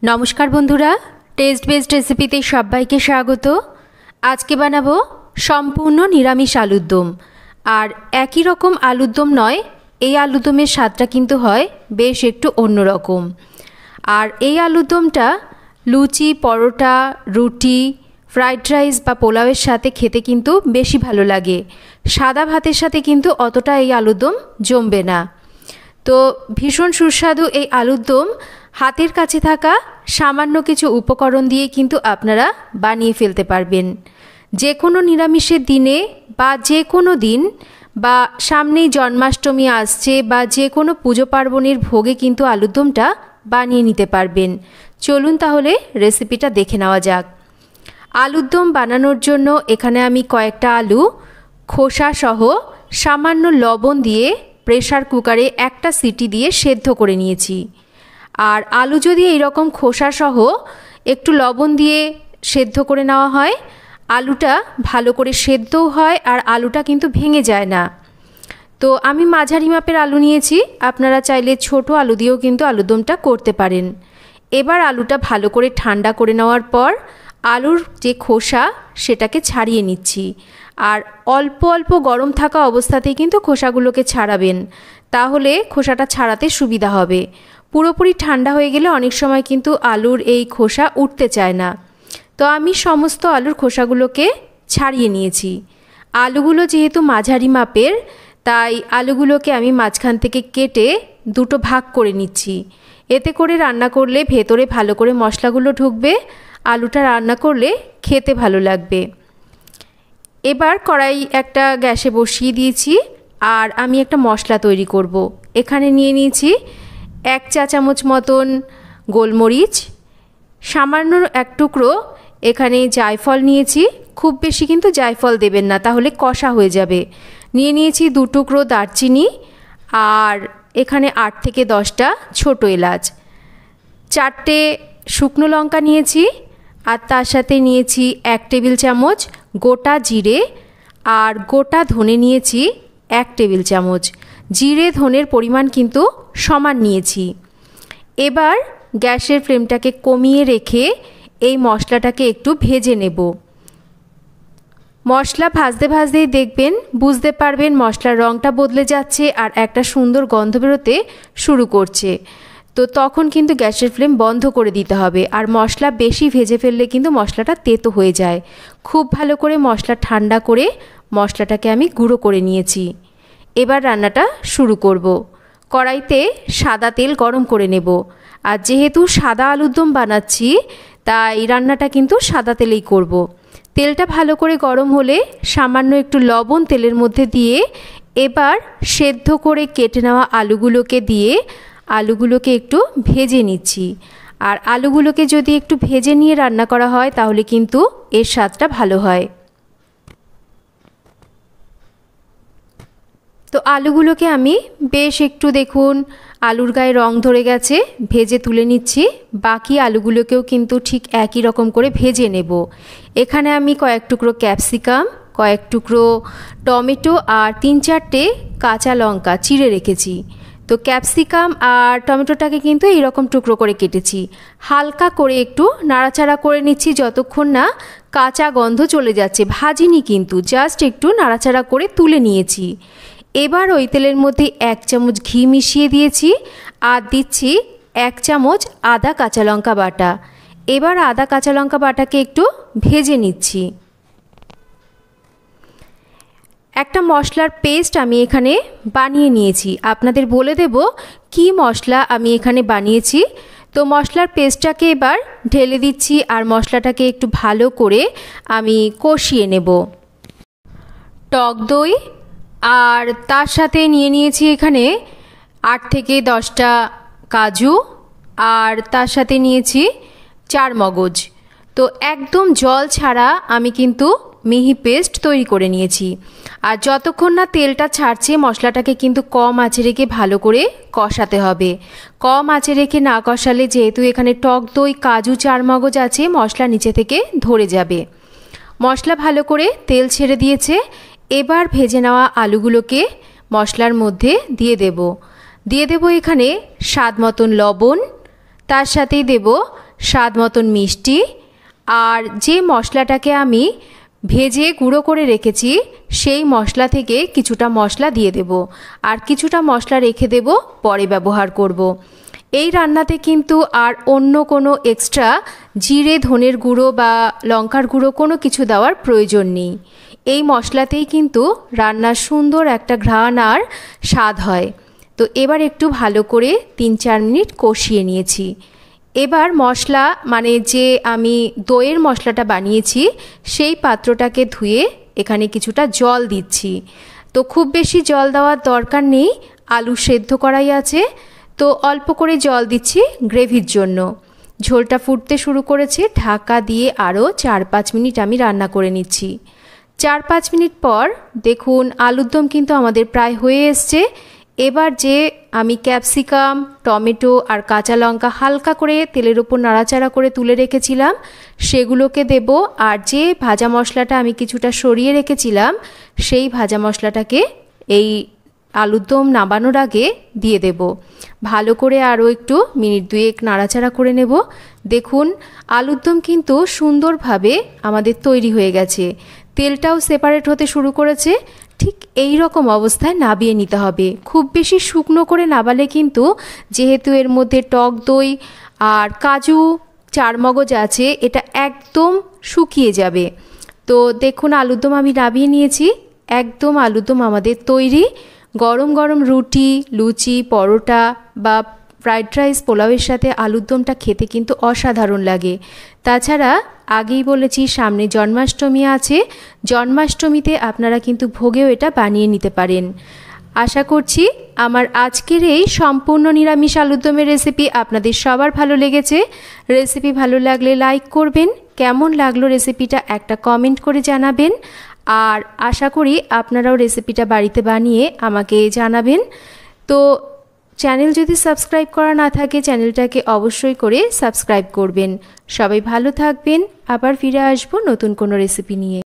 নমস্কার বন্ধুরা, test based রেসিপিতে সবাইকে স্বাগত। আজকে বানাবো সম্পূর্ণ নিরামিষ আলুর দম। আর একই রকম আলুর দম নয়, এই আলুর দমের স্বাদটা কিন্তু হয় বেশ একটু অন্যরকম। আর এই আলুর দমটা লুচি, পরোটা, রুটি, ফ্রাইড রাইস বা পোলাওয়ের সাথে খেতে কিন্তু বেশি ভালো লাগে। সাদা ভাতের সাথে কিন্তু অতটা এই আলুর দম জমবে না। তো ভীষণ সুস্বাদু এই আলুর দম হাতের কাছে থাকা সামান্য কিছু উপকরণ দিয়ে কিন্তু আপনারা বানিয়ে ফেলতে পারবেন। যে কোনো নিরামিষের দিনে বা যে কোনো দিন, বা সামনেই জন্মাষ্টমী আসছে, বা যে কোনো পুজো পার্বণের ভোগে কিন্তু আলুর দমটা বানিয়ে নিতে পারবেন। চলুন তাহলে রেসিপিটা দেখে নেওয়া যাক। আলুর দম বানানোর জন্য এখানে আমি কয়েকটা আলু খোসা সহ সামান্য লবণ দিয়ে প্রেসার কুকারে একটা সিটি দিয়ে সেদ্ধ করে নিয়েছি। আর আলু যদি এইরকম খোসা সহ একটু লবণ দিয়ে সেদ্ধ করে নেওয়া হয়, আলুটা ভালো করে সেদ্ধও হয় আর আলুটা কিন্তু ভেঙে যায় না। তো আমি মাঝারি মাপের আলু নিয়েছি, আপনারা চাইলে ছোট আলু দিয়েও কিন্তু আলুর দমটা করতে পারেন। এবার আলুটা ভালো করে ঠান্ডা করে নেওয়ার পর আলুর যে খোসা সেটাকে ছাড়িয়ে নিচ্ছি। আর অল্প অল্প গরম থাকা অবস্থাতেই কিন্তু খোসাগুলোকে ছাড়াবেন, তাহলে খোসাটা ছাড়াতে সুবিধা হবে। পুরোপুরি ঠান্ডা হয়ে গেলে অনেক সময় কিন্তু আলুর এই খোসা উঠতে চায় না। তো আমি সমস্ত আলুর খোসাগুলোকে ছাড়িয়ে নিয়েছি। আলুগুলো যেহেতু মাঝারি মাপের, তাই আলুগুলোকে আমি মাঝখান থেকে কেটে দুটো ভাগ করে নিচ্ছি। এতে করে রান্না করলে ভেতরে ভালো করে মশলাগুলো ঢুকবে, আলুটা রান্না করলে খেতে ভালো লাগবে। এবার কড়াই একটা গ্যাসে বসিয়ে দিয়েছি আর আমি একটা মশলা তৈরি করব। এখানে নিয়ে নিয়েছি 1 চা চামচ মতন গোলমরিচ, সামান্য এক টুকরো এখানে জায়ফল নিয়েছি। খুব বেশি কিন্তু জায়ফল দেবেন না, তাহলে কষা হয়ে যাবে। নিয়ে নিয়েছি 2 টুকরো দারচিনি, আর এখানে 8 থেকে 10টা ছোটো এলাচ, 4টে শুকনো লঙ্কা নিয়েছি, আর তার সাথে নিয়েছি 1 টেবিল চামচ গোটা জিরে, আর গোটা ধনে নিয়েছি 1 টেবিল চামচ। জিরে ধনের পরিমাণ কিন্তু সমান নিয়েছি। এবার গ্যাসের ফ্লেমটাকে কমিয়ে রেখে এই মশলাটাকে একটু ভেজে নেব। মশলা ভাজতে ভাজতেই দেখবেন, বুঝতে পারবেন মশলার রঙটা বদলে যাচ্ছে আর একটা সুন্দর গন্ধ বেরোতে শুরু করছে। তো তখন কিন্তু গ্যাসের ফ্লেম বন্ধ করে দিতে হবে। আর মশলা বেশি ভেজে ফেললে কিন্তু মশলাটা তেতো হয়ে যায়। খুব ভালো করে মশলা ঠান্ডা করে মশলাটাকে আমি গুঁড়ো করে নিয়েছি। এবার রান্নাটা শুরু করব। কড়াইতে সাদা তেল গরম করে নেব। আর যেহেতু সাদা আলুর দম বানাচ্ছি, তাই রান্নাটা কিন্তু সাদা তেলেই করব। তেলটা ভালো করে গরম হলে সামান্য একটু লবণ তেলের মধ্যে দিয়ে এবার সেদ্ধ করে কেটে নেওয়া আলুগুলোকে দিয়ে আলুগুলোকে একটু ভেজে নিচ্ছি। আর আলুগুলোকে যদি একটু ভেজে নিয়ে রান্না করা হয় তাহলে কিন্তু এর স্বাদটা ভালো হয়। তো আলুগুলোকে আমি বেশ একটু, দেখুন আলুর গায়ে রং ধরে গেছে, ভেজে তুলে নিচ্ছি। বাকি আলুগুলোকেও কিন্তু ঠিক একই রকম করে ভেজে নেব। এখানে আমি কয়েক টুকরো ক্যাপসিকাম, কয়েক টুকরো টমেটো আর 3-4টে কাঁচা লঙ্কা চিড়ে রেখেছি। তো ক্যাপসিকাম আর টমেটোটাকে কিন্তু এইরকম টুকরো করে কেটেছি। হালকা করে একটু নাড়াচাড়া করে নিচ্ছি যতক্ষণ না কাঁচা গন্ধ চলে যাচ্ছে। ভাজিনি কিন্তু, জাস্ট একটু নাড়াচাড়া করে তুলে নিয়েছি। এবার ওই তেলের মধ্যে 1 চামচ ঘি মিশিয়ে দিয়েছি আর দিচ্ছি 1 চামচ আদা কাঁচা লঙ্কা বাটা। এবার আদা কাঁচা লঙ্কা বাটাকে একটু ভেজে নিচ্ছি। একটা মশলার পেস্ট আমি এখানে বানিয়ে নিয়েছি, আপনাদের বলে দেব কি মশলা আমি এখানে বানিয়েছি। তো মশলার পেস্টটাকে এবার ঢেলে দিচ্ছি আর মশলাটাকে একটু ভালো করে আমি কষিয়ে নেব। টক দই, আর তার সাথে নিয়ে নিয়েছি এখানে 8 থেকে 10টা কাজু, আর তার সাথে নিয়েছি 4 মগজ। তো একদম জল ছাড়া আমি কিন্তু মিহি পেস্ট তৈরি করে নিয়েছি। আর যতক্ষণ না তেলটা ছাড়ছে মশলাটাকে কিন্তু কম আঁচে রেখে ভালো করে কষাতে হবে। কম আঁচে রেখে না কষালে, যেহেতু এখানে টক দই, কাজু, 4 মগজ আছে, মশলা নিচে থেকে ধরে যাবে। মশলা ভালো করে তেল ছেড়ে দিয়েছে। এবার ভেজে নেওয়া আলুগুলোকে মশলার মধ্যে দিয়ে দেব এখানে স্বাদ মতন লবণ, তার সাথেই দেব স্বাদ মতন মিষ্টি, আর যে মশলাটাকে আমি ভেজে গুঁড়ো করে রেখেছি সেই মশলা থেকে কিছুটা মশলা দিয়ে দেব, আর কিছুটা মশলা রেখে দেব, পরে ব্যবহার করব। এই রান্নাতে কিন্তু আর অন্য কোনো এক্সট্রা জিরে, ধনের গুঁড়ো বা লঙ্কার গুঁড়ো কোনো কিছু দেওয়ার প্রয়োজন নেই। এই মশলাতেই কিন্তু রান্নার সুন্দর একটা ঘ্রাণ আর স্বাদ হয়। তো এবার একটু ভালো করে 3-4 মিনিট কষিয়ে নিয়েছি। এবার মশলা মানে যে আমি দইয়ের মশলাটা বানিয়েছি সেই পাত্রটাকে ধুয়ে এখানে কিছুটা জল দিচ্ছি। তো খুব বেশি জল দেওয়ার দরকার নেই, আলু সেদ্ধ করাই আছে, তো অল্প করে জল দিচ্ছি গ্রেভির জন্য। ঝোলটা ফুটতে শুরু করেছে, ঢাকা দিয়ে আরও 4-5 মিনিট আমি রান্না করে নিচ্ছি। 4-5 মিনিট পর দেখুন আলুর দম কিন্তু আমাদের প্রায় হয়ে এসছে। এবার যে আমি ক্যাপসিকাম, টমেটো আর কাঁচা লঙ্কা হালকা করে তেলের উপর নাড়াচাড়া করে তুলে রেখেছিলাম সেগুলোকে দেব, আর যে ভাজা মশলাটা আমি কিছুটা সরিয়ে রেখেছিলাম সেই ভাজা মশলাটাকে এই আলুর দম নামানোর আগে দিয়ে দেব। ভালো করে আরও একটু মিনিট 2 নাড়াচাড়া করে নেব। দেখুন আলুর দম কিন্তু সুন্দরভাবে আমাদের তৈরি হয়ে গেছে, তেলটাও সেপারেট হতে শুরু করেছে। ঠিক এই রকম অবস্থায় নাবিয়ে নিতে হবে। খুব বেশি শুকনো করে নাবালে কিন্তু, যেহেতু এর মধ্যে টক দই আর কাজু চারমগজ আছে, এটা একদম শুকিয়ে যাবে। তো দেখুন আলুর দম আমি নাবিয়ে নিয়েছি, একদম আলুর দম আমাদের তৈরি। গরম গরম রুটি, লুচি, পরোটা বা ফ্রাইড রাইস, পোলাওয়ের সাথে আলুর দমটা খেতে কিন্তু অসাধারণ লাগে। তাছাড়া আগেই বলেছি সামনে জন্মাষ্টমী আছে, জন্মাষ্টমীতে আপনারা কিন্তু ভোগেও এটা বানিয়ে নিতে পারেন। আশা করছি আমার আজকের এই সম্পূর্ণ নিরামিষ আলুর দমের রেসিপি আপনাদের সবার ভালো লেগেছে। রেসিপি ভালো লাগলে লাইক করবেন, কেমন লাগলো রেসিপিটা একটা কমেন্ট করে জানাবেন, আর আশা করি আপনারাও রেসিপিটা বাড়িতে বানিয়ে আমাকে জানাবেন। তো চ্যানেল যদি সাবস্ক্রাইব করা না থাকে চ্যানেলটাকে অবশ্যই করে সাবস্ক্রাইব করবেন। সবাই ভালো থাকবেন, আবার ফিরে আসবো নতুন কোনো রেসিপি নিয়ে।